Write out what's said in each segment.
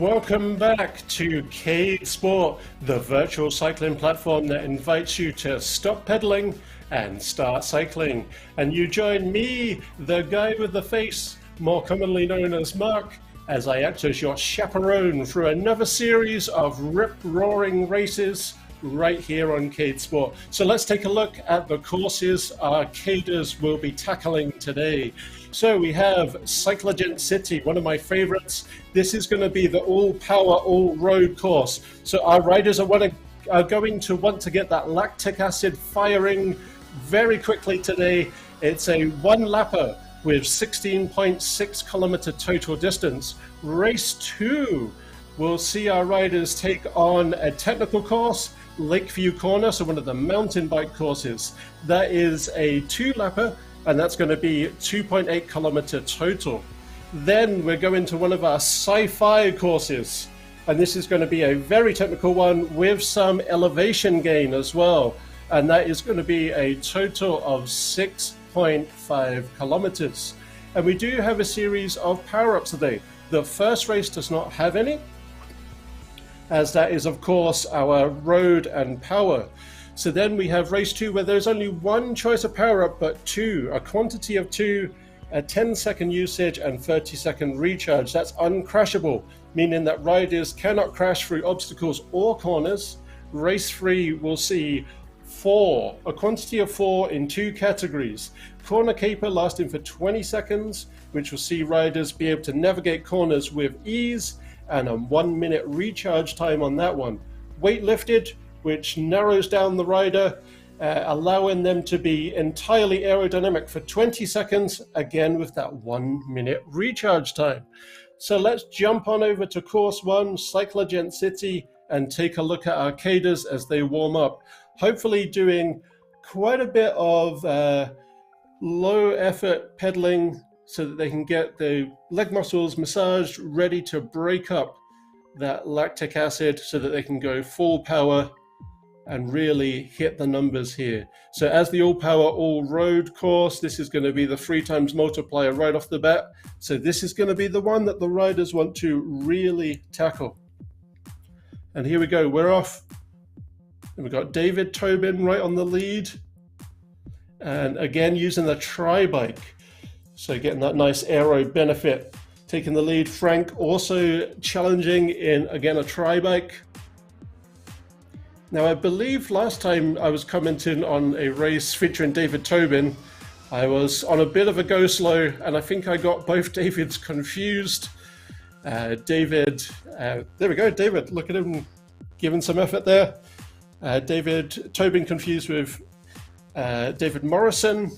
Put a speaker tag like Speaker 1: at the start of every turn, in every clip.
Speaker 1: Welcome back to Cade Sport, the virtual cycling platform that invites you to stop pedaling and start cycling. And you join me, the guy with the face, more commonly known as Mark, as I act as your chaperone through another series of rip-roaring races right here on Cade Sport. So let's take a look at the courses our Caders will be tackling today. So we have Cyclogent City, one of my favorites. This is going to be the all-power, all-road course. So our riders are going to want to get that lactic acid firing very quickly today. It's a one-lapper with 16.6 kilometer total distance. Race 2 will see our riders take on a technical course, Lakeview Corner, so one of the mountain bike courses. That is a two-lapper, and that's going to be 2.8 kilometer total. Then we're going to one of our sci-fi courses, and this is going to be a very technical one with some elevation gain as well, and that is going to be a total of 6.5 kilometers. And we do have a series of power-ups today. The first race does not have any, as that is of course our road and power. So then we have race 2 where there's only one choice of power-up, but two, a quantity of 2, a 10-second usage and 30-second recharge. That's uncrashable, meaning that riders cannot crash through obstacles or corners. Race 3 will see a quantity of 4 in 2 categories. Corner caper lasting for 20 seconds, which will see riders be able to navigate corners with ease, and a 1-minute recharge time on that one. Weight lifted, which narrows down the rider, allowing them to be entirely aerodynamic for 20 seconds, again with that 1-minute recharge time. So let's jump on over to course 1, Cyclogent City, and take a look at our Caders as they warm up. Hopefully doing quite a bit of low effort pedaling so that they can get the leg muscles massaged, ready to break up that lactic acid so that they can go full power and really hit the numbers here. So as the all-power, all-road course, this is going to be the 3 times multiplier right off the bat. So this is going to be the one that the riders want to really tackle. And here we go, we're off. And we've got David Tobin right on the lead. And again, using the tri-bike. So getting that nice aero benefit. Taking the lead, Frank also challenging in, again, a tri-bike. Now, I believe last time I was commenting on a race featuring David Tobin, I was on a bit of a go slow, and I think I got both Davids confused. There we go, David, look at him giving some effort there. David Tobin confused with David Morrison.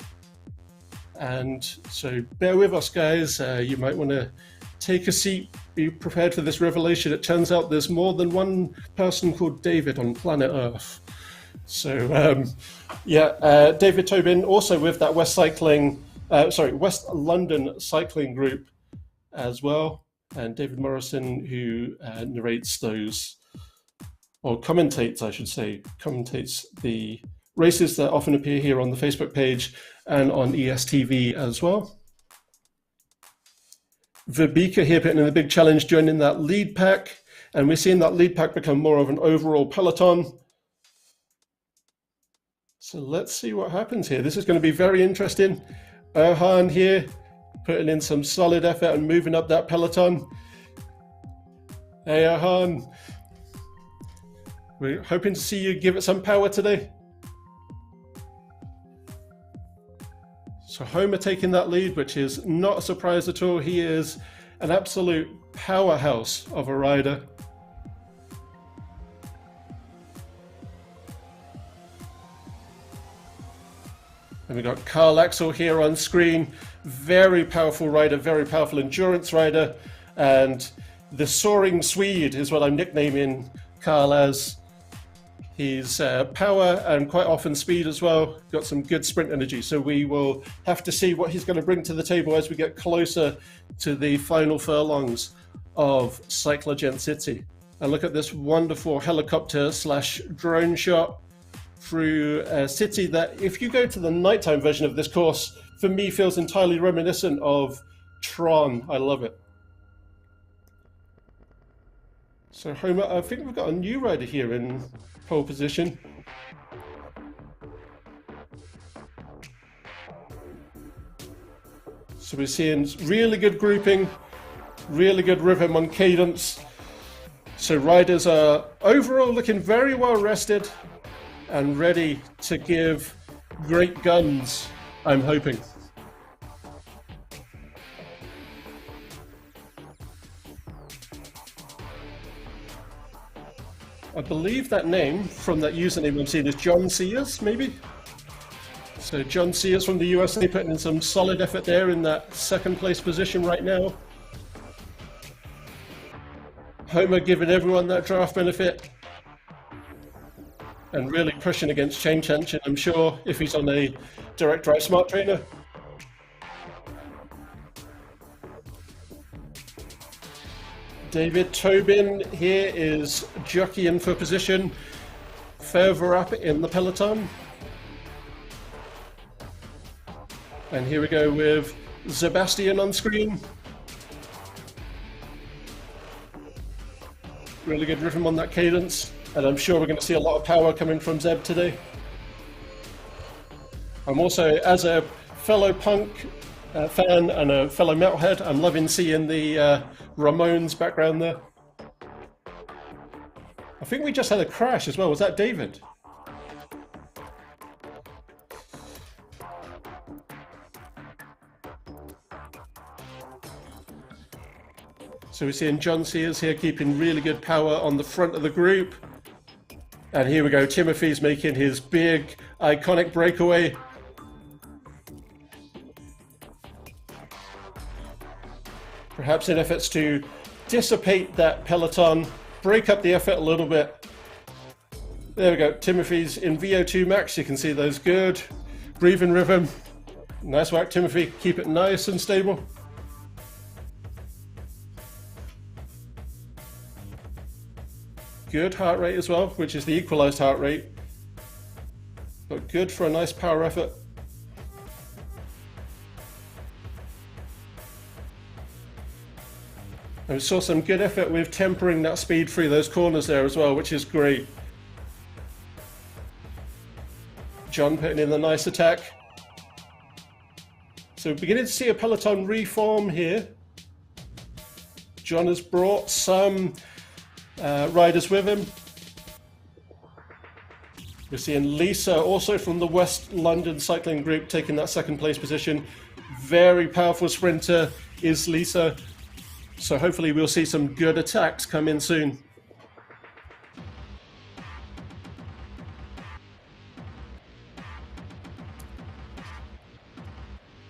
Speaker 1: And so bear with us, guys. You might want to take a seat, be prepared for this revelation. It turns out there's more than one person called David on planet Earth. So David Tobin also with that West London cycling group as well. And David Morrison, who narrates those, or commentates, I should say, commentates the races that often appear here on the Facebook page and on ESTV as well. Vibeke here putting in the big challenge, joining that lead pack, and we're seeing that lead pack become more of an overall peloton. So let's see what happens here. This is going to be very interesting. Erhan here putting in some solid effort and moving up that peloton. Hey Erhan, we're hoping to see you give it some power today. So Homer taking that lead, which is not a surprise at all. He is an absolute powerhouse of a rider. And we've got Carl Axel here on screen. Very powerful rider, very powerful endurance rider. And the Soaring Swede is what I'm nicknaming Carl as. He's power and quite often speed as well. Got some good sprint energy. So we will have to see what he's going to bring to the table as we get closer to the final furlongs of Cyclogent City. And look at this wonderful helicopter / drone shot through a city that, if you go to the nighttime version of this course, for me feels entirely reminiscent of Tron. I love it. So Homer, I think we've got a new rider here in pole position. So we're seeing really good grouping, really good rhythm on cadence. So riders are overall looking very well rested and ready to give great guns, I'm hoping. I believe that name from that username I'm seeing is John Sears, maybe? So John Sears from the USA putting in some solid effort there in that second place position right now. Homer giving everyone that draft benefit and really pushing against chain tension, I'm sure, if he's on a direct drive smart trainer. David Tobin here is jockeying for position further up in the peloton. And here we go with Sebastian on screen. Really good rhythm on that cadence, and I'm sure we're going to see a lot of power coming from Zeb today. I'm also, as a fellow punk fan and a fellow metalhead, I'm loving seeing the Ramones background there. I think we just had a crash as well. Was that David? So we're seeing John Sears here keeping really good power on the front of the group. And here we go, Timothy's making his big, iconic breakaway. Perhaps in efforts to dissipate that peloton, break up the effort a little bit. There we go, Timothy's in VO2 max. You can see those good breathing rhythm. Nice work, Timothy. Keep it nice and stable. Good heart rate as well, which is the equalized heart rate, but good for a nice power effort. And we saw some good effort with tempering that speed through those corners there as well, which is great. John putting in the nice attack. So we're beginning to see a peloton reform here. John has brought some riders with him. We're seeing Lisa also from the West London cycling group taking that second place position. Very powerful sprinter is Lisa. So hopefully we'll see some good attacks come in soon.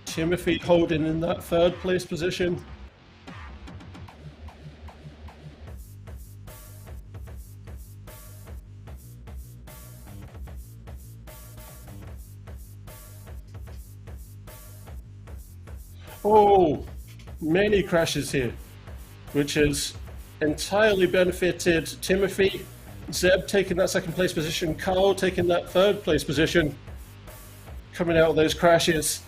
Speaker 1: Timothy holding in that third place position. Oh, many crashes here, which has entirely benefited Timothy. Zeb taking that second place position, Carl taking that third place position, coming out of those crashes.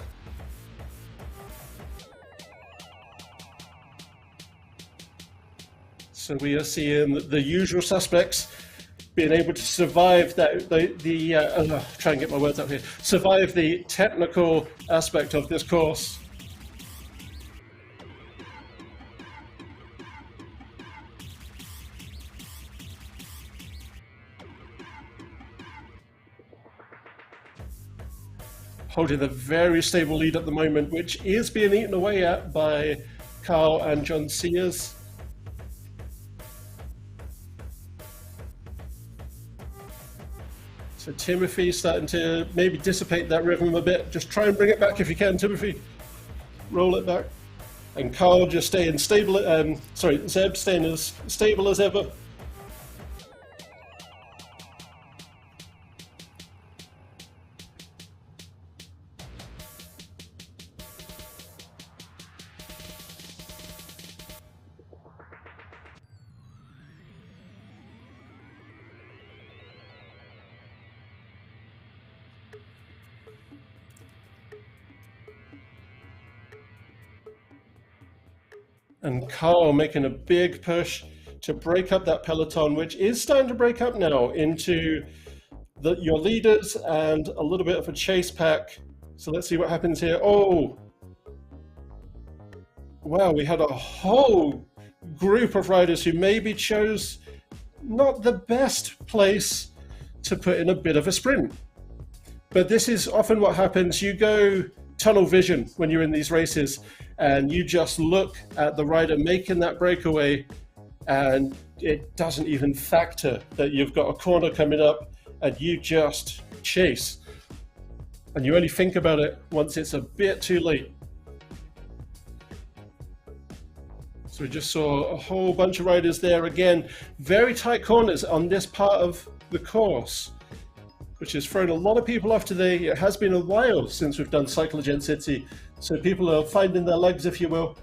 Speaker 1: So we are seeing the usual suspects being able to survive that, try and get my words out here, survive the technical aspect of this course. Holding a very stable lead at the moment, which is being eaten away at by Carl and John Sears. So Timothy's starting to maybe dissipate that rhythm a bit. Just try and bring it back if you can, Timothy. Roll it back. And Carl just staying stable, Zeb staying as stable as ever. And Carl making a big push to break up that peloton, which is starting to break up now into your leaders and a little bit of a chase pack. So let's see what happens here. Oh, wow, we had a whole group of riders who maybe chose not the best place to put in a bit of a sprint. But this is often what happens. You go tunnel vision when you're in these races, and you just look at the rider making that breakaway, and it doesn't even factor that you've got a corner coming up, and you just chase. And you only think about it once it's a bit too late. So we just saw a whole bunch of riders there again. Very tight corners on this part of the course, which has thrown a lot of people off today. It has been a while since we've done Cyclogen City, so people are finding their legs, if you will.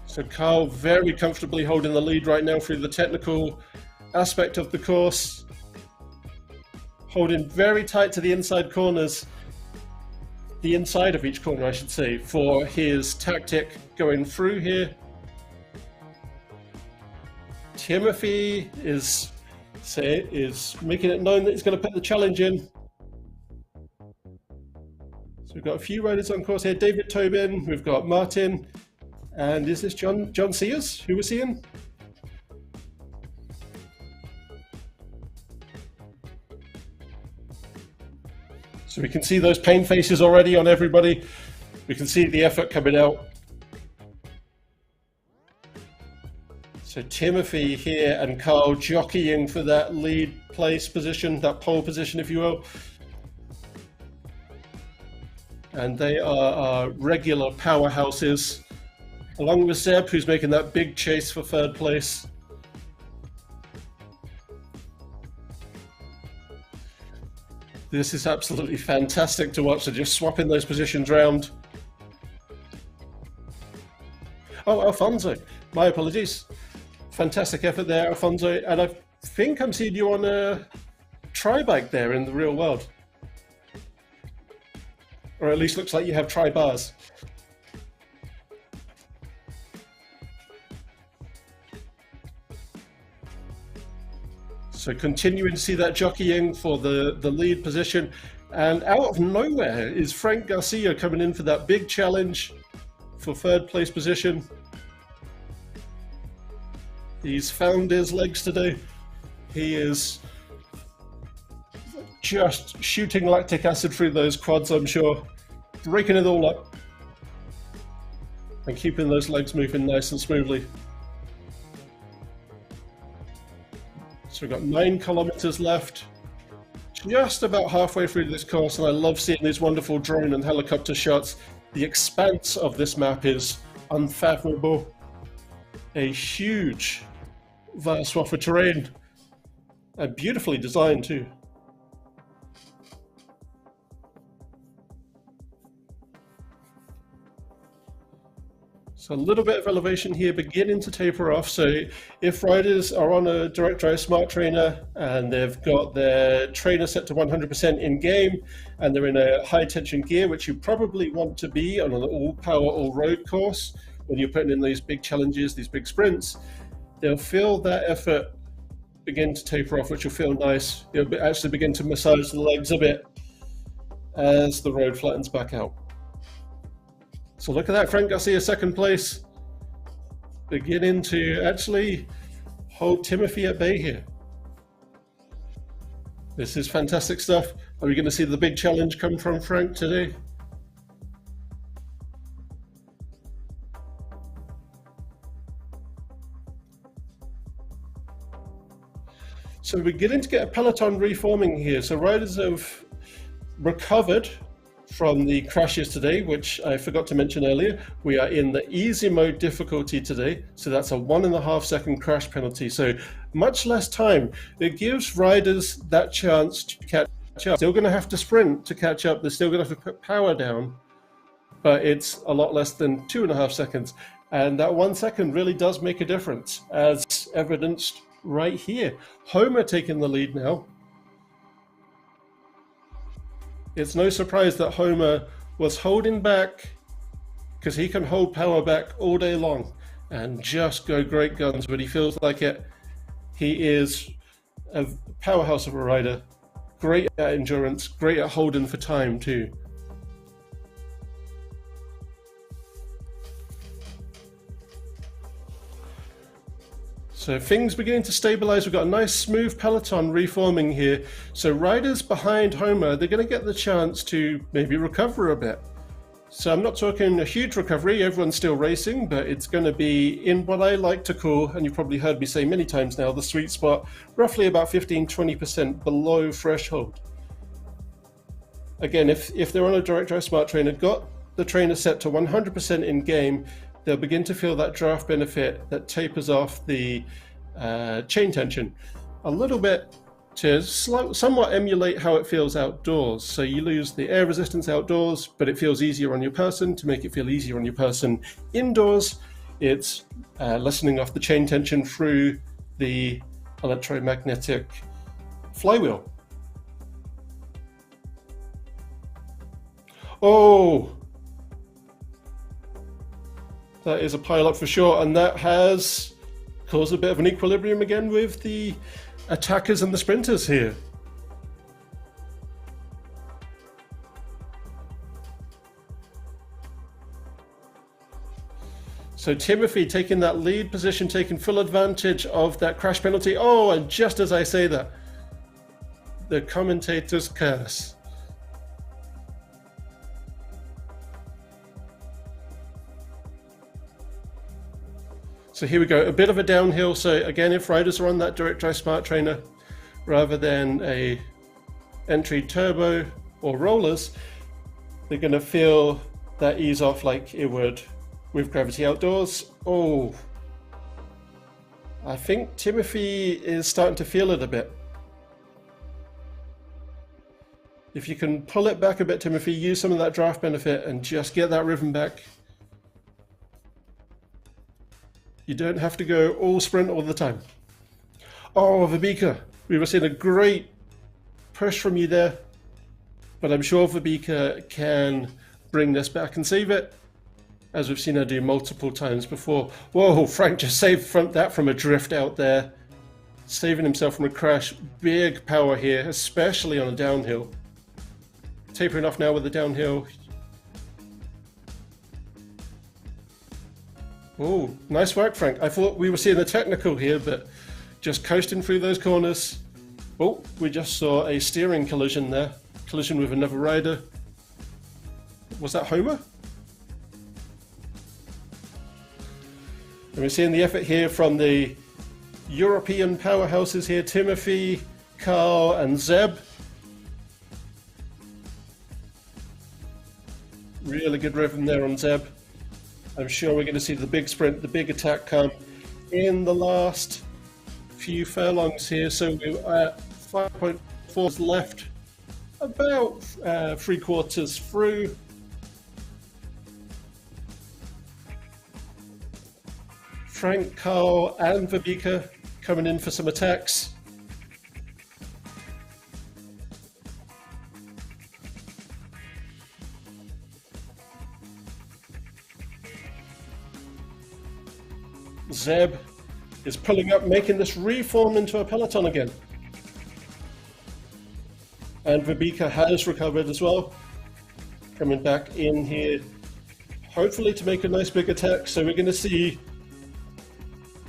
Speaker 1: So Carl very comfortably holding the lead right now through the technical aspect of the course. Holding very tight to the inside corners, the inside of each corner, I should say, for his tactic going through here. Timothy is making it known that he's going to put the challenge in. So we've got a few riders on course here. David Tobin, we've got Martin, and is this John Sears, who we're seeing? So we can see those pain faces already on everybody. We can see the effort coming out. So Timothy here and Carl jockeying for that lead place position, that pole position, if you will. And they are regular powerhouses, along with Zeb, who's making that big chase for third place. This is absolutely fantastic to watch. They're just swapping those positions around. Oh, Alfonso, my apologies. Fantastic effort there, Alfonso. And I think I'm seeing you on a tri-bike there in the real world. Or at least looks like you have tri-bars. So continuing to see that jockeying for the lead position. And out of nowhere is Frank Garcia coming in for that big challenge for third place position. He's found his legs today. He is just shooting lactic acid through those quads, I'm sure. Breaking it all up. And keeping those legs moving nice and smoothly. So we've got 9 kilometers left, just about halfway through this course, and I love seeing these wonderful drone and helicopter shots. The expanse of this map is unfathomable. A huge, vast swath of terrain, and beautifully designed too. So a little bit of elevation here beginning to taper off. So if riders are on a direct drive smart trainer and they've got their trainer set to 100% in game and they're in a high tension gear, which you probably want to be on an all power, all road course, when you're putting in these big challenges, these big sprints, they'll feel that effort begin to taper off, which will feel nice. It'll actually begin to massage the legs a bit as the road flattens back out. So look at that, Frank Garcia, second place, beginning to actually hold Timothy at bay here. This is fantastic stuff. Are we going to see the big challenge come from Frank today? So we're beginning to get a peloton reforming here. So riders have recovered from the crashes today, which I forgot to mention earlier. We are in the easy mode difficulty today, so that's a 1.5 second crash penalty, so much less time. It gives riders that chance to catch up. Still going to have to sprint to catch up, they're still going to have to put power down, but it's a lot less than 2.5 seconds, and that 1 second really does make a difference, as evidenced right here. Homer taking the lead now. It's no surprise that Homer was holding back, because he can hold power back all day long and just go great guns when he feels like it. He is a powerhouse of a rider, great at endurance, great at holding for time too. So things beginning to stabilize. We've got a nice smooth peloton reforming here. So riders behind Homer, they're going to get the chance to maybe recover a bit. So I'm not talking a huge recovery, everyone's still racing, but it's going to be in what I like to call, and you've probably heard me say many times now, the sweet spot, roughly about 15-20% below threshold. Again, if they're on a direct drive smart trainer, got the trainer set to 100% in game, they'll begin to feel that draft benefit that tapers off the chain tension a little bit to somewhat emulate how it feels outdoors. So you lose the air resistance outdoors, but it feels easier on your person. To make it feel easier on your person indoors, it's lessening off the chain tension through the electromagnetic flywheel. Oh, that is a pile-up for sure, and that has caused a bit of an equilibrium again with the attackers and the sprinters here. So Timothy taking that lead position, taking full advantage of that crash penalty. Oh, and just as I say that, the commentator's curse. So here we go, a bit of a downhill. So again, if riders are on that direct drive smart trainer rather than a entry turbo or rollers, they're going to feel that ease off like it would with gravity outdoors. Oh, I think Timothy is starting to feel it a bit. If you can pull it back a bit, Timothy, use some of that draft benefit and just get that rhythm back. You don't have to go all sprint all the time. Oh, Vibeke, we were seeing a great push from you there, but I'm sure Vibeke can bring this back and save it, as we've seen her do multiple times before. Whoa, Frank just saved that from a drift out there, saving himself from a crash. Big power here, especially on a downhill. Tapering off now with the downhill. Oh, nice work, Frank. I thought we were seeing a technical here, but just coasting through those corners. Oh, we just saw a steering collision there. Collision with another rider. Was that Homer? And we're seeing the effort here from the European powerhouses here, Timothy, Carl, and Zeb. Really good rhythm there on Zeb. I'm sure we're going to see the big sprint, the big attack come in the last few furlongs here. So we're at 5.4 left, about 3/4 through. Frank, Carl, and Vibeke coming in for some attacks. Zeb is pulling up, making this reform into a peloton again. And Vibeke has recovered as well. Coming back in here, hopefully to make a nice big attack. So we're going to see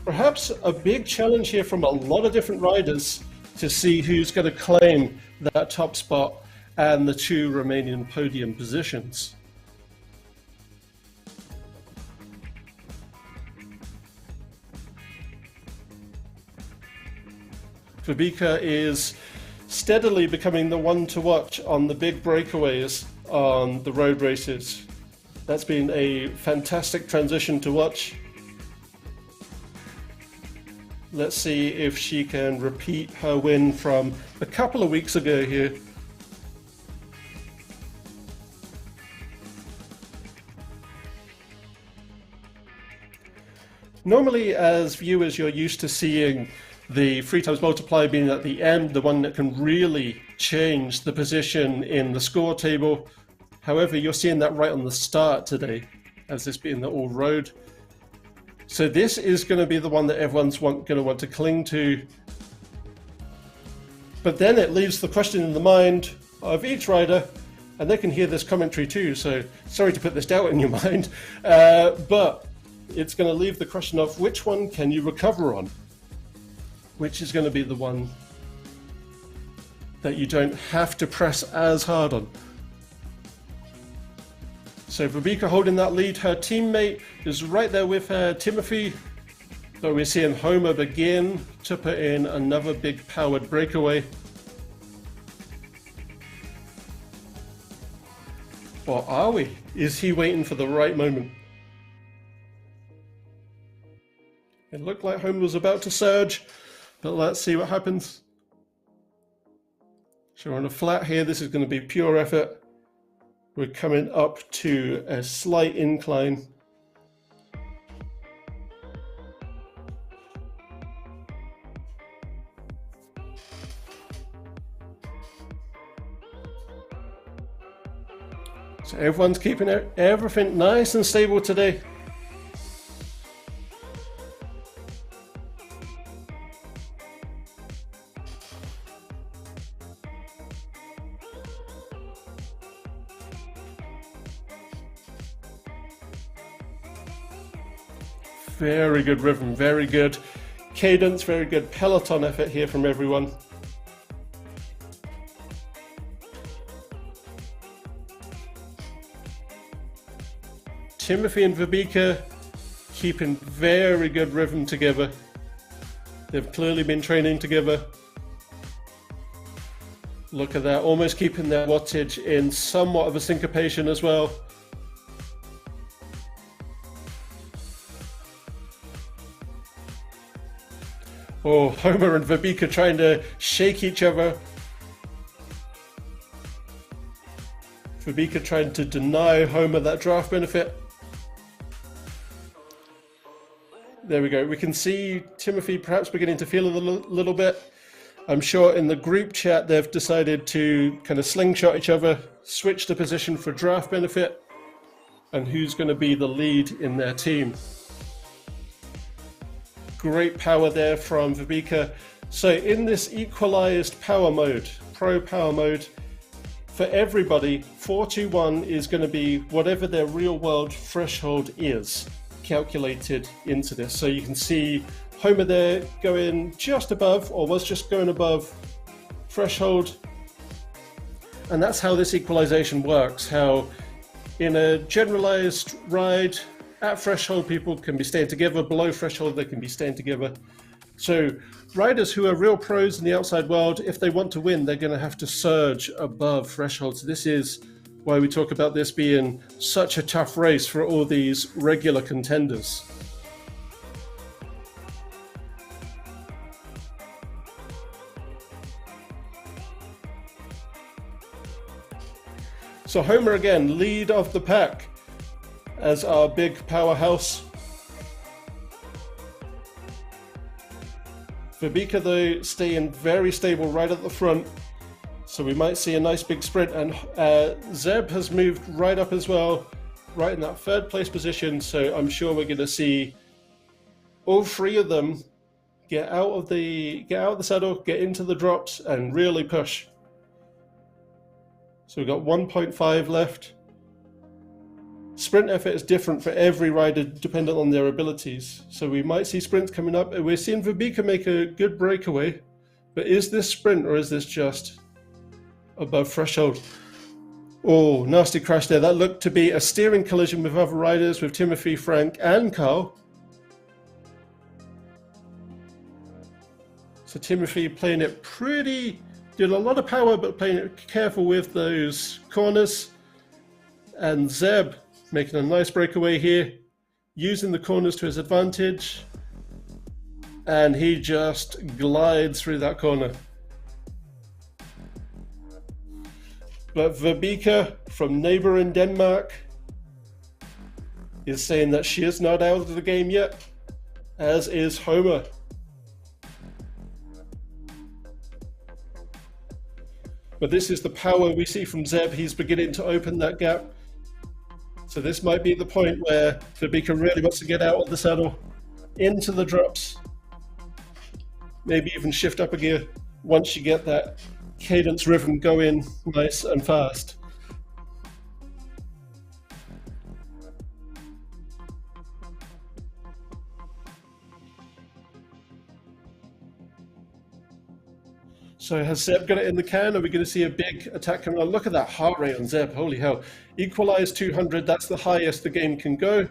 Speaker 1: perhaps a big challenge here from a lot of different riders to see who's going to claim that top spot and the 2 remaining podium positions. Vibeke is steadily becoming the one to watch on the big breakaways on the road races. That's been a fantastic transition to watch. Let's see if she can repeat her win from a couple of weeks ago here. Normally, as viewers, you're used to seeing The 3 times multiply being at the end, the one that can really change the position in the score table. However, you're seeing that right on the start today, as this being the all road. So this is going to be the one that everyone's going to want to cling to. But then it leaves the question in the mind of each rider, and they can hear this commentary too, so sorry to put this doubt in your mind, but it's going to leave the question of which one can you recover on? Which is going to be the one that you don't have to press as hard on. So Vibeke holding that lead, her teammate is right there with her, Timothy, but we're seeing Homer begin to put in another big powered breakaway. Or are we? Is he waiting for the right moment? It looked like Homer was about to surge, but let's see what happens. So we're on a flat here, this is going to be pure effort. We're coming up to a slight incline. So everyone's keeping everything nice and stable today. Very good rhythm, very good cadence, very good peloton effort here from everyone. Timothy and Vibeke keeping very good rhythm together. They've clearly been training together. Look at that, almost keeping their wattage in somewhat of a syncopation as well. Oh, Homer and Vibeke trying to shake each other. Vibeke trying to deny Homer that draft benefit. There we go. We can see Timothy perhaps beginning to feel a little bit. I'm sure in the group chat they've decided to kind of slingshot each other, switch the position for draft benefit, and who's going to be the lead in their team. Great power there from Vibeke. So in this equalized power mode, pro power mode, for everybody, 4-2-1 is going to be whatever their real world threshold is calculated into this. So you can see Homer there going just above, or was just going above threshold. And that's how this equalization works, how in a generalized ride, at threshold, people can be staying together. Below threshold, they can be staying together. So riders who are real pros in the outside world, if they want to win, they're going to have to surge above threshold. So this is why we talk about this being such a tough race for all these regular contenders. So Homer again, lead of the pack as our big powerhouse. Vibeke though staying very stable right at the front, so we might see a nice big sprint, and Zeb has moved right up as well, right in that third place position, so I'm sure we're going to see all three of them get out of the saddle, get into the drops and really push. So we've got 1.5 left. Sprint effort is different for every rider dependent on their abilities. So we might see sprints coming up. We're seeing Vibeke make a good breakaway, but is this sprint or is this just above threshold? Oh, nasty crash there. That looked to be a steering collision with other riders, with Timothy, Frank and Carl. So Timothy playing it did a lot of power, but playing it careful with those corners. And Zeb making a nice breakaway here, using the corners to his advantage. And he just glides through that corner. But Vibeke from neighbor in Denmark is saying that she is not out of the game yet, as is Homer. But this is the power we see from Zeb. He's beginning to open that gap. So this might be the point where Verbika really wants to get out of the saddle, into the drops, maybe even shift up a gear once you get that cadence rhythm going nice and fast. So has Zeb got it in the can? Are we going to see a big attack coming on? Look at that heart rate on Zeb, holy hell. Equalized 200, that's the highest the game can go.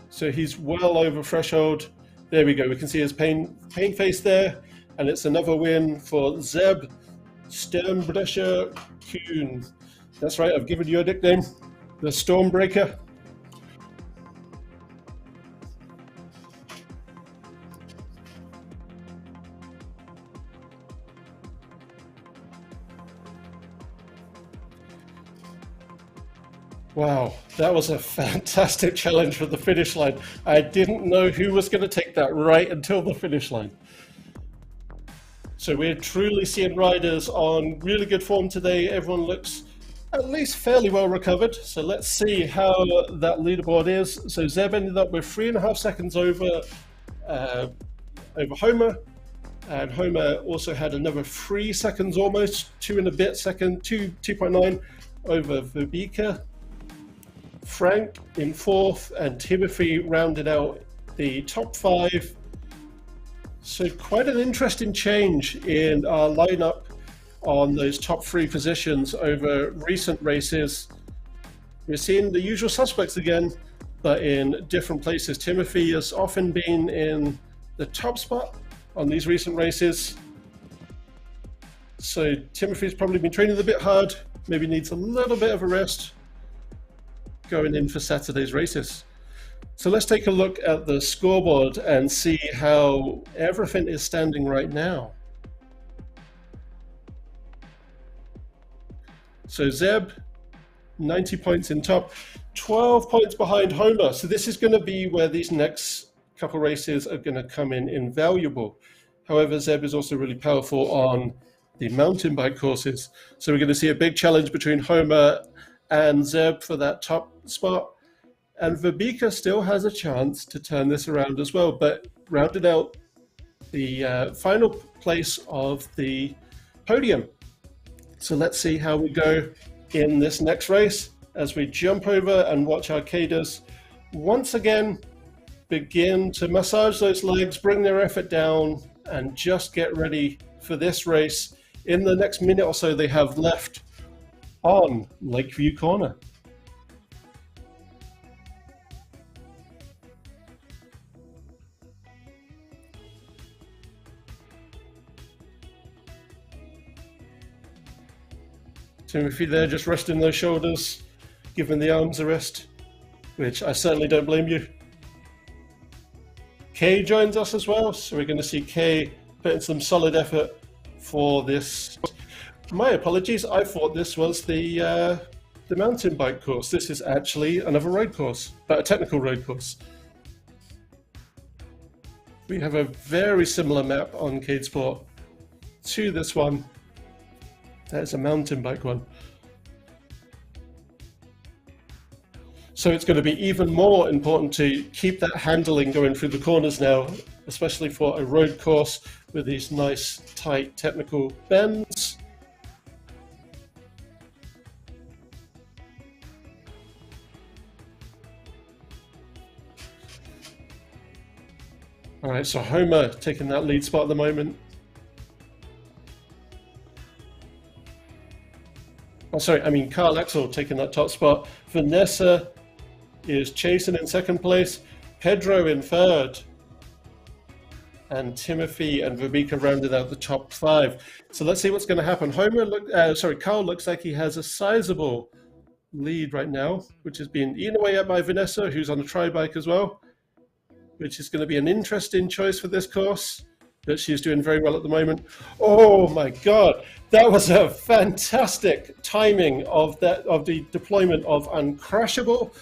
Speaker 1: So he's well over threshold. There we go, we can see his pain face there. And it's another win for Zeb Stormbrecher Kuhn. That's right, I've given you a nickname, the Stormbreaker. Wow, that was a fantastic challenge for the finish line. I didn't know who was going to take that right until the finish line. So we're truly seeing riders on really good form today. Everyone looks at least fairly well recovered. So let's see how that leaderboard is. So Zeb ended up with 3.5 seconds over Homer. And Homer also had another 3 seconds almost, 2 and a bit second, 2.9 over Verbika. Frank in 4th, and Timothy rounded out the top 5. So quite an interesting change in our lineup on those top 3 positions over recent races. We're seeing the usual suspects again, but in different places. Timothy has often been in the top spot on these recent races. So Timothy's probably been training a bit hard, maybe needs a little bit of a rest going in for Saturday's races. So let's take a look at the scoreboard and see how everything is standing right now. So Zeb, 90 points in top, 12 points behind Homer. So this is going to be where these next couple races are going to come in invaluable. However, Zeb is also really powerful on the mountain bike courses. So we're going to see a big challenge between Homer and Zeb for that top spot. And Verbika still has a chance to turn this around as well, but rounded out the final place of the podium. So let's see how we go in this next race as we jump over and watch our cadres once again begin to massage those legs, bring their effort down, and just get ready for this race in the next minute or so they have left on Lakeview Corner. Timothy there just resting those shoulders, giving the arms a rest, which I certainly don't blame you. Kay joins us as well, so we're going to see Kay putting some solid effort for this. My apologies, I thought this was the mountain bike course. This is actually another road course, but a technical road course. We have a very similar map on CadeSport to this one. That is a mountain bike one. So it's going to be even more important to keep that handling going through the corners now, especially for a road course with these nice, tight, technical bends. All right, so Homer taking that lead spot at the moment. Oh, sorry, I mean Carl Axel taking that top spot. Vanessa is chasing in 2nd place. Pedro in 3rd. And Timothy and Verbika rounded out the top 5. So let's see what's going to happen. Carl looks like he has a sizable lead right now, which is being eaten away at by Vanessa, who's on a tri-bike as well, which is going to be an interesting choice for this course. But she's doing very well at the moment. Oh my God, that was a fantastic timing of the deployment of Uncrashable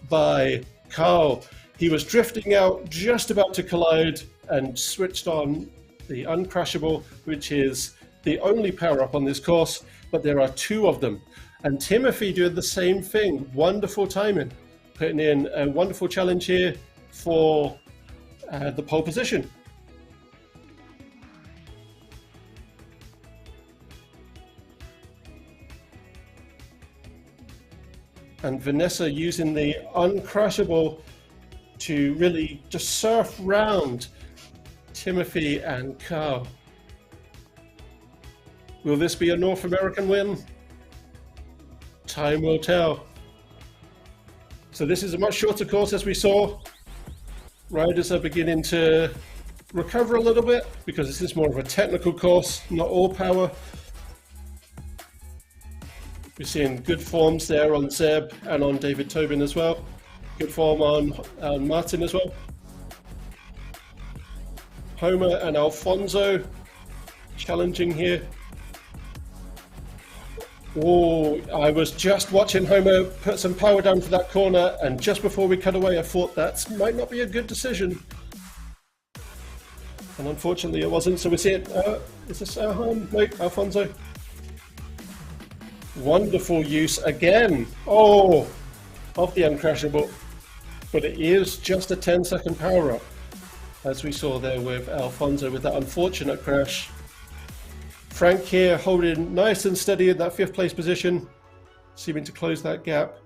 Speaker 1: by Carl. He was drifting out, just about to collide, and switched on the Uncrashable, which is the only power-up on this course. but there are two of them. And Timothy doing the same thing. Wonderful timing, putting in a wonderful challenge here for the pole position. And Vanessa using the uncrashable to really just surf round Timothy and Carl. Will this be a North American win? Time will tell. So this is a much shorter course, as we saw. Riders are beginning to recover a little bit because this is more of a technical course, not all power. We're seeing good forms there on Zeb and on David Tobin as well. Good form on Martin as well. Homer and Alfonso challenging here. Oh, I was just watching Homer put some power down for that corner, and just before we cut away, I thought that might not be a good decision. And unfortunately it wasn't, so we see it. Is this Erhan? No, Alfonso. Wonderful use again. Oh, of the uncrashable. But it is just a 10-second power up, as we saw there with Alfonso with that unfortunate crash. Frank here holding nice and steady in that 5th place position, seeming to close that gap.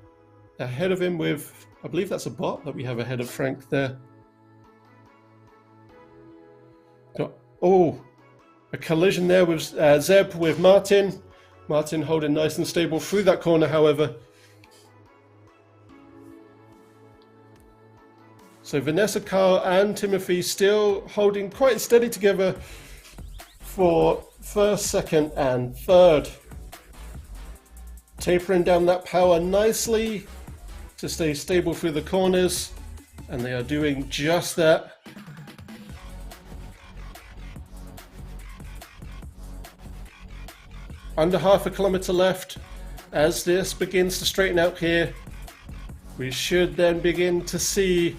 Speaker 1: Ahead of him with, I believe that's a bot that we have ahead of Frank there. Oh, a collision there with Zeb with Martin. Martin holding nice and stable through that corner, however. So Vanessa, Carl and Timothy still holding quite steady together for 1st, 2nd and 3rd. Tapering down that power nicely to stay stable through the corners, and they are doing just that. Under half a kilometre left. As this begins to straighten out here, we should then begin to see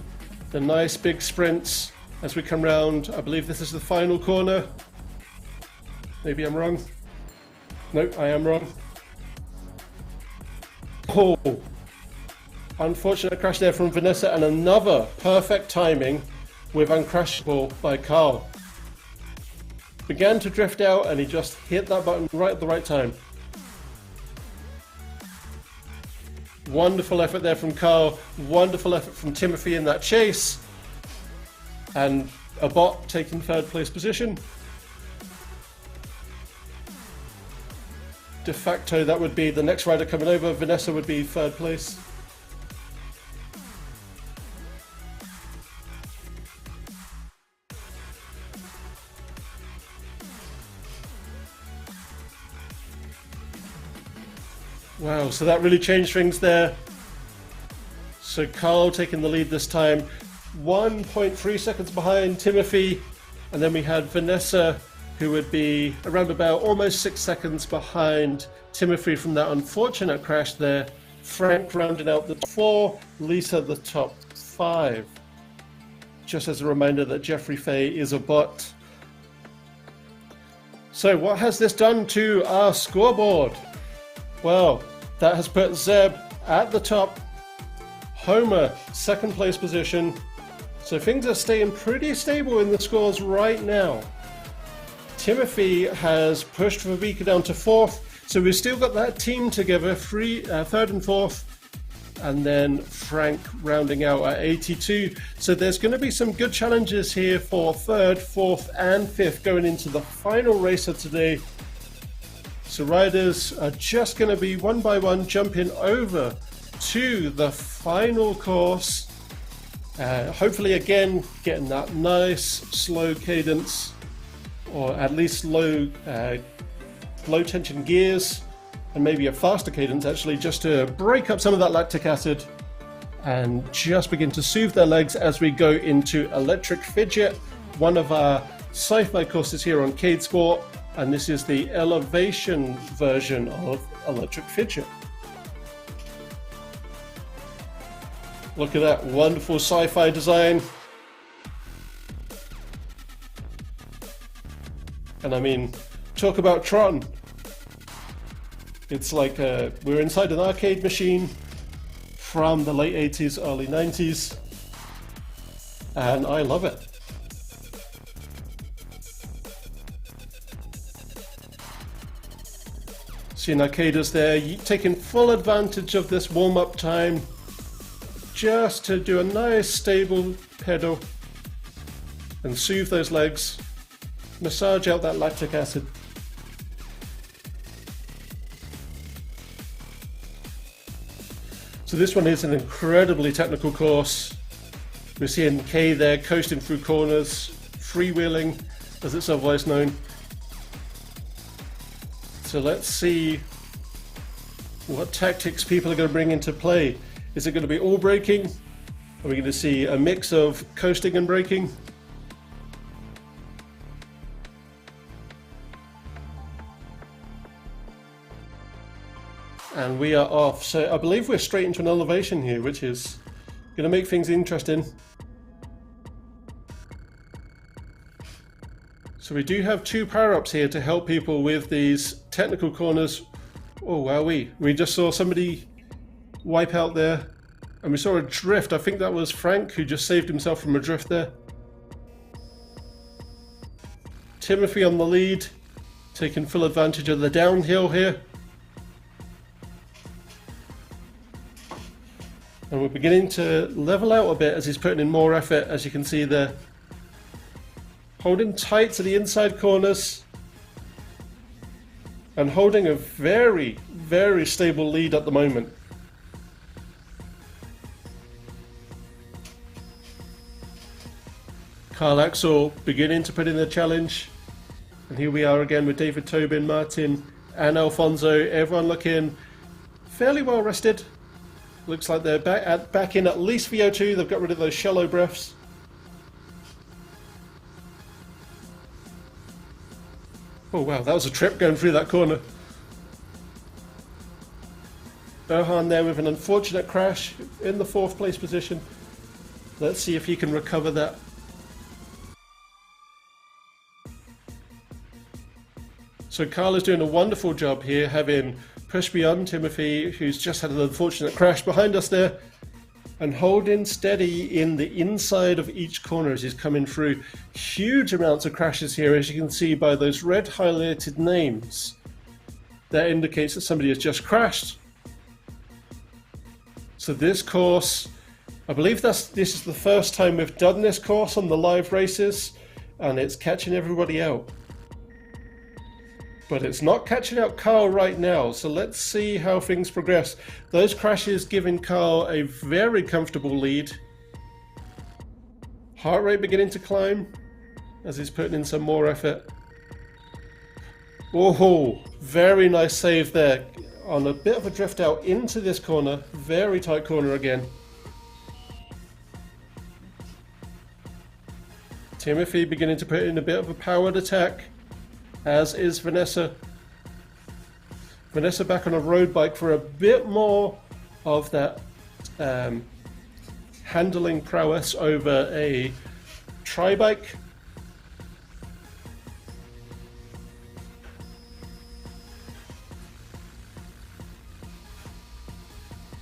Speaker 1: the nice big sprints as we come round. I believe this is the final corner. Maybe I'm wrong. No, I am wrong. Oh, unfortunate crash there from Vanessa, and another perfect timing with uncrashable by Carl. Began to drift out and he just hit that button right at the right time. Wonderful effort there from Carl, wonderful effort from Timothy in that chase, and a bot taking 3rd place position. De facto, that would be the next rider coming over. Vanessa would be 3rd place. Wow, so that really changed things there. So Carl taking the lead this time, 1.3 seconds behind Timothy, and then we had Vanessa, who would be around about almost 6 seconds behind Timothy from that unfortunate crash there. Frank rounding out the top 4, Lisa the top 5. Just as a reminder that Jeffrey Fay is a bot. So what has this done to our scoreboard? Well, that has put Zeb at the top, Homer 2nd place position. So things are staying pretty stable in the scores right now. Timothy has pushed Viveka down to 4th, so we've still got that team together, 3rd and 4th, and then Frank rounding out at 82. So there's going to be some good challenges here for 3rd, 4th and 5th going into the final race of today. So riders are just going to be one by one jumping over to the final course. Hopefully again getting that nice slow cadence, or at least low tension gears, and maybe a faster cadence actually, just to break up some of that lactic acid and just begin to soothe their legs as we go into Electric Fidget, one of our sci-fi courses here on Cade Sport. And this is the elevation version of Electric Fidget. Look at that wonderful sci-fi design. And I mean, talk about Tron. It's like we're inside an arcade machine from the late 80s, early 90s, and I love it. Seeing arcaders there, taking full advantage of this warm-up time just to do a nice stable pedal and soothe those legs, massage out that lactic acid. So this one is an incredibly technical course. We're seeing Kay there coasting through corners, freewheeling as it's otherwise known. So let's see what tactics people are going to bring into play. Is it going to be all braking? Are we going to see a mix of coasting and braking? And we are off. So I believe we're straight into an elevation here, which is going to make things interesting. So we do have 2 power-ups here to help people with these technical corners. Oh wowee, we just saw somebody wipe out there, and we saw a drift. I think that was Frank who just saved himself from a drift there. Timothy on the lead, taking full advantage of the downhill here. And we're beginning to level out a bit as he's putting in more effort, as you can see there. Holding tight to the inside corners and holding a very, very stable lead at the moment. Carl Axel beginning to put in the challenge. And here we are again with David, Tobin, Martin and Alfonso. Everyone looking fairly well rested. Looks like they're back in at least VO2. They've got rid of those shallow breaths. Oh wow, that was a trip going through that corner. Erhan there with an unfortunate crash in the 4th place position. Let's see if he can recover that. So Carl is doing a wonderful job here, having pushed beyond Timothy, who's just had an unfortunate crash behind us there, and holding steady in the inside of each corner as he's coming through. Huge amounts of crashes here, as you can see by those red highlighted names. That indicates that somebody has just crashed. So this course, I believe this is the first time we've done this course on the live races, and it's catching everybody out. But it's not catching out Carl right now, so let's see how things progress. Those crashes giving Carl a very comfortable lead. Heart rate beginning to climb as he's putting in some more effort. Oh, very nice save there on a bit of a drift out into this corner. Very tight corner again. Timothy beginning to put in a bit of a powered attack, as is Vanessa. Vanessa back on a road bike for a bit more of that handling prowess over a tri-bike.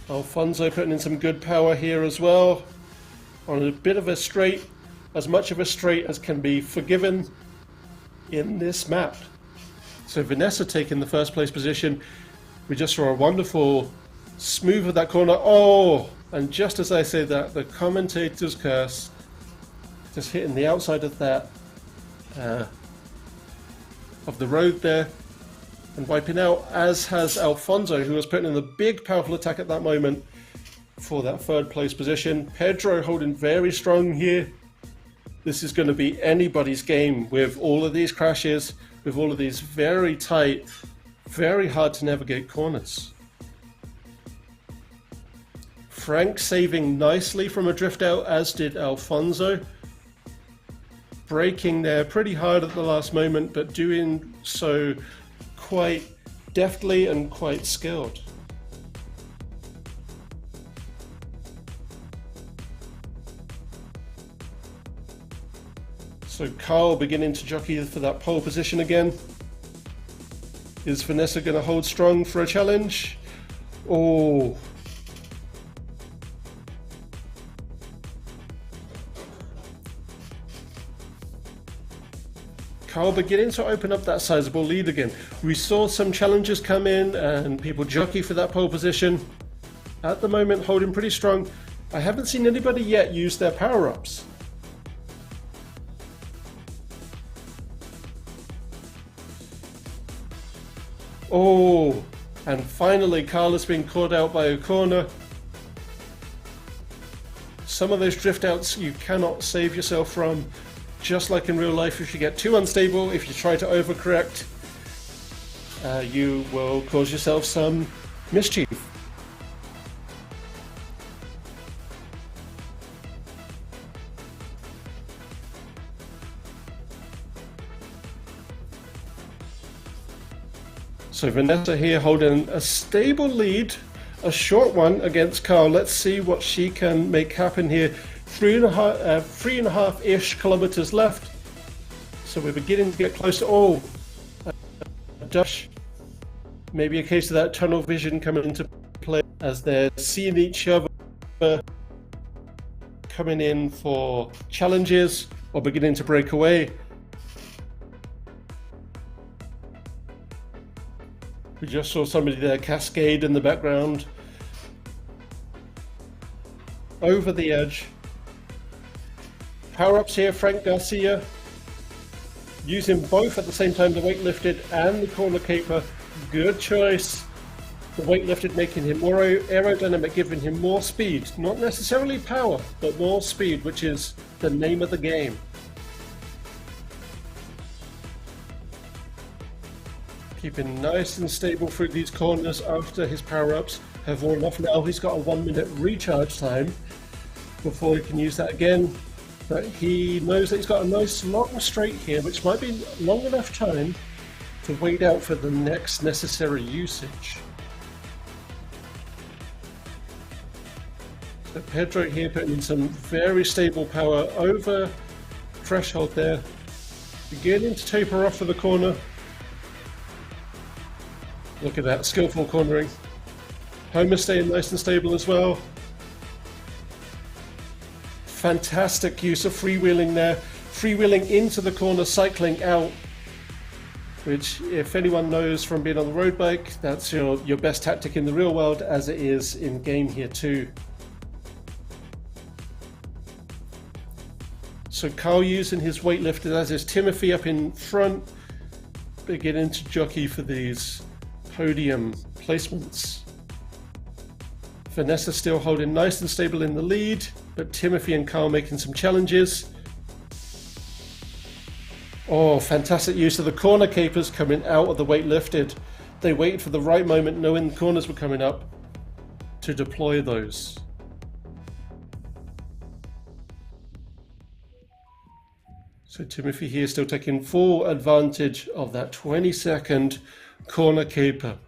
Speaker 1: Alfonso putting in some good power here as well, on a bit of a straight, as much of a straight as can be forgiven in this map. So Vanessa taking the 1st place position. We just saw a wonderful smooth of that corner. Oh, and just as I say that, the commentator's curse, just hitting the outside of that of the road there and wiping out, as has Alfonso, who was putting in the big powerful attack at that moment for that 3rd place position. Pedro holding very strong here. This is going to be anybody's game with all of these crashes, with all of these very tight, very hard to navigate corners. Frank saving nicely from a drift out, as did Alfonso. Braking there pretty hard at the last moment, but doing so quite deftly and quite skilled. So Carl beginning to jockey for that pole position again. Is Vanessa going to hold strong for a challenge? Oh. Carl beginning to open up that sizable lead again. We saw some challengers come in and people jockey for that pole position. At the moment, holding pretty strong. I haven't seen anybody yet use their power-ups. Oh, and finally Carl has been caught out by a corner. Some of those drift outs you cannot save yourself from. Just like in real life, if you get too unstable, if you try to overcorrect, you will cause yourself some mischief. So Vanessa here holding a stable lead, a short one against Carl. Let's see what she can make happen here. 3.5-ish kilometers left. So we're beginning to get closer. Oh, a dash. Maybe a case of that tunnel vision coming into play as they're seeing each other coming in for challenges or beginning to break away. We just saw somebody there cascade in the background. Over the edge. Power-ups here, Frank Garcia. Using both at the same time, the weight lifted and the corner caper. Good choice. The weight lifted making him more aerodynamic, giving him more speed. Not necessarily power, but more speed, which is the name of the game. Keeping nice and stable through these corners after his power-ups have worn off. Now he's got a 1 minute recharge time before he can use that again. But he knows that he's got a nice long straight here, which might be long enough time to wait out for the next necessary usage. So Pedro here putting in some very stable power over threshold there. Beginning to taper off for the corner. Look at that, skillful cornering. Homer staying nice and stable as well. Fantastic use of freewheeling there. Freewheeling into the corner, cycling out. Which, if anyone knows from being on the road bike, that's your best tactic in the real world, as it is in game here too. So Carl using his weight lifted, as is Timothy up in front, beginning to jockey for these podium placements. Vanessa still holding nice and stable in the lead, but Timothy and Carl making some challenges. Oh, fantastic use of the corner capers coming out of the weight lifted. They waited for the right moment, knowing the corners were coming up, to deploy those. So Timothy here still taking full advantage of that 20-second corner caper.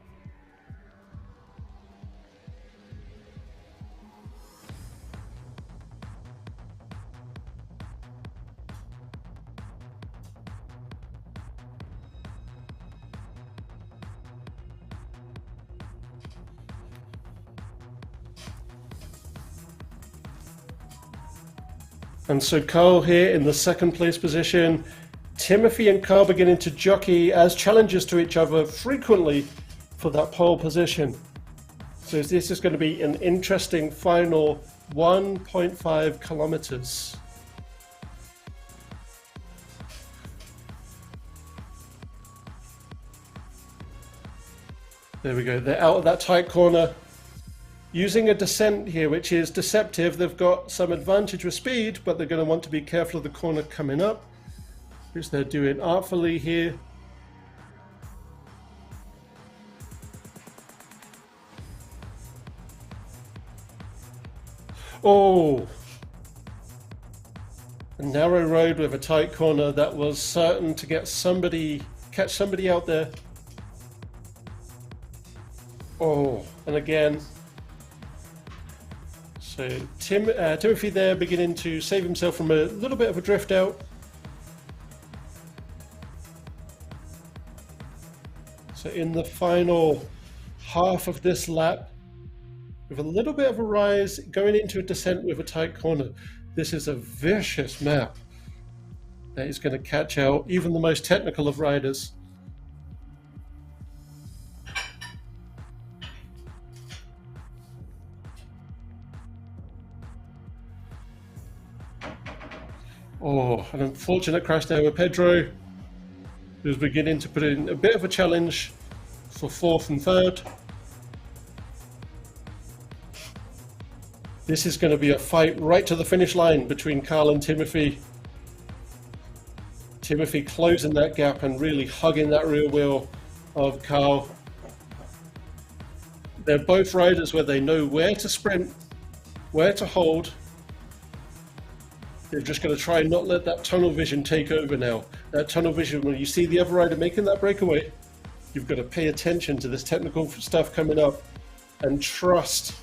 Speaker 1: And so Carl here in the second place position. Timothy and Carl beginning to jockey as challengers to each other frequently for that pole position. So this is going to be an interesting final 1.5 kilometers. There we go, they're out of that tight corner. Using a descent here, which is deceptive. They've got some advantage with speed, but they're going to want to be careful of the corner coming up, which they're doing artfully here. Oh! A narrow road with a tight corner that was certain to get somebody, catch somebody out there. Oh, and again. So Timothy there beginning to save himself from a little bit of a drift out. So in the final half of this lap, with a little bit of a rise, going into a descent with a tight corner, this is a vicious map that is going to catch out even the most technical of riders. Oh, an unfortunate crash there with Pedro, who's beginning to put in a bit of a challenge for fourth and third. This is going to be a fight right to the finish line between Carl and Timothy. Timothy closing that gap and really hugging that rear wheel of Carl. They're both riders where they know where to sprint, where to hold. They're just going to try and not let that tunnel vision take over now. That tunnel vision, when you see the other rider making that breakaway, you've got to pay attention to this technical stuff coming up and trust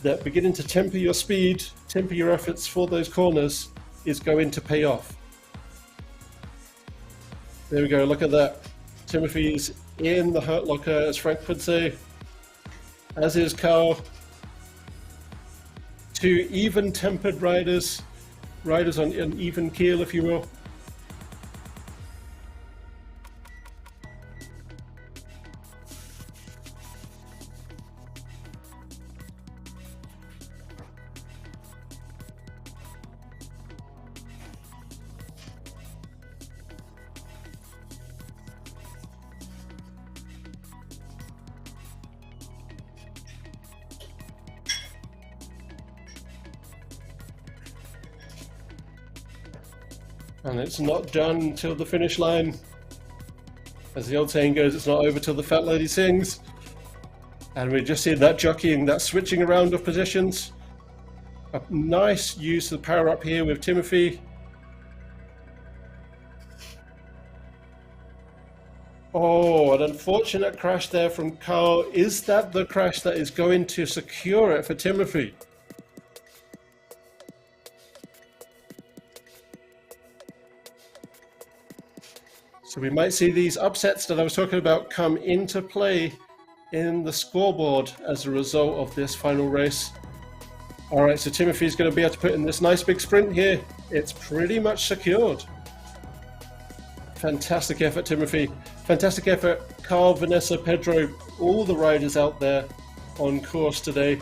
Speaker 1: that beginning to temper your speed, temper your efforts for those corners is going to pay off. There we go, look at that. Timothy's in the hurt locker, as Frank would say, as is Carl. Two even-tempered riders on an even keel, if you will. And it's not done until the finish line. As the old saying goes, it's not over till the fat lady sings. And we're just seeing that jockeying, that switching around of positions. A nice use of power up here with Timothy. Oh, an unfortunate crash there from Carl. Is that the crash that is going to secure it for Timothy? So we might see these upsets that I was talking about come into play in the scoreboard as a result of this final race. All right, so Timothy's going to be able to put in this nice big sprint here. It's pretty much secured. Fantastic effort, Timothy. Fantastic effort, Carl, Vanessa, Pedro, all the riders out there on course today.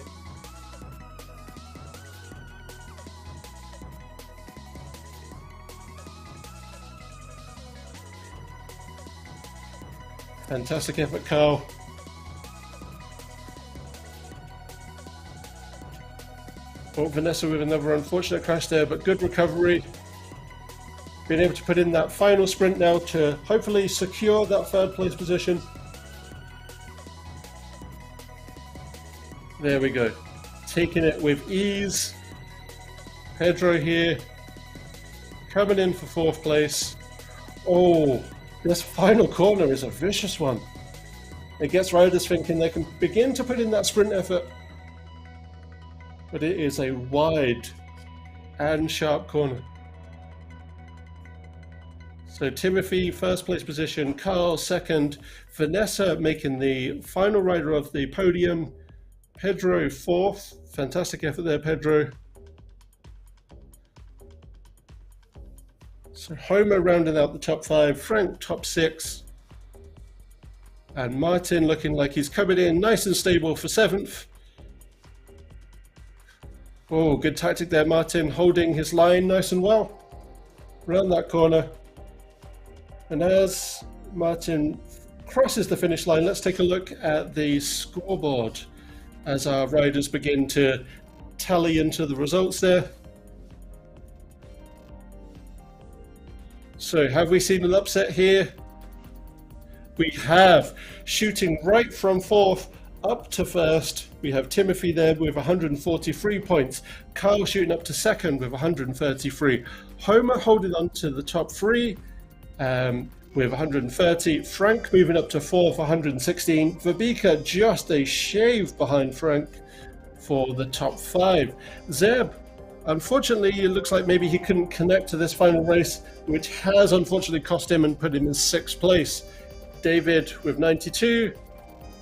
Speaker 1: Fantastic effort, Carl. Oh, Vanessa with another unfortunate crash there, but good recovery. Being able to put in that final sprint now to hopefully secure that third place position. There we go. Taking it with ease. Pedro here, coming in for fourth place. Oh, this final corner is a vicious one. It gets riders thinking they can begin to put in that sprint effort, but it is a wide and sharp corner. So Timothy, first place position, Carl second, Vanessa making the final rider of the podium, Pedro fourth. Fantastic effort there, Pedro. So Homer rounding out the top five, Frank top six, and Martin looking like he's coming in nice and stable for seventh. Oh, good tactic there, Martin, holding his line nice and well around that corner. And as Martin crosses the finish line, let's take a look at the scoreboard as our riders begin to tally into the results there. So have we seen an upset here? We have. Shooting right from fourth up to first, we have Timothy there with 143 points. Carl shooting up to second with 133. Homer holding on to the top three with 130. Frank moving up to fourth, 116. Verbika just a shave behind Frank for the top five. Zeb, unfortunately, it looks like maybe he couldn't connect to this final race, which has unfortunately cost him and put him in sixth place. David with 92,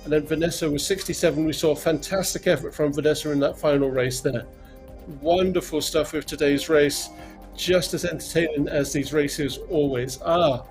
Speaker 1: and then Vanessa with 67. We saw a fantastic effort from Vanessa in that final race there. Wonderful stuff with today's race, just as entertaining as these races always are.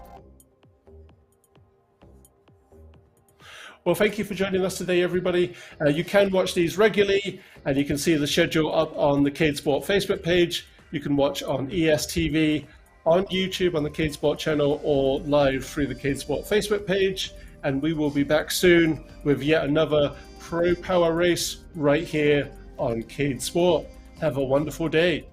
Speaker 1: Well, thank you for joining us today, everybody. You can watch these regularly, and you can see the schedule up on the CadeSport Facebook page. You can watch on ESTV, on YouTube, on the CadeSport channel, or live through the CadeSport Facebook page. And we will be back soon with yet another Pro Power race right here on CadeSport. Have a wonderful day.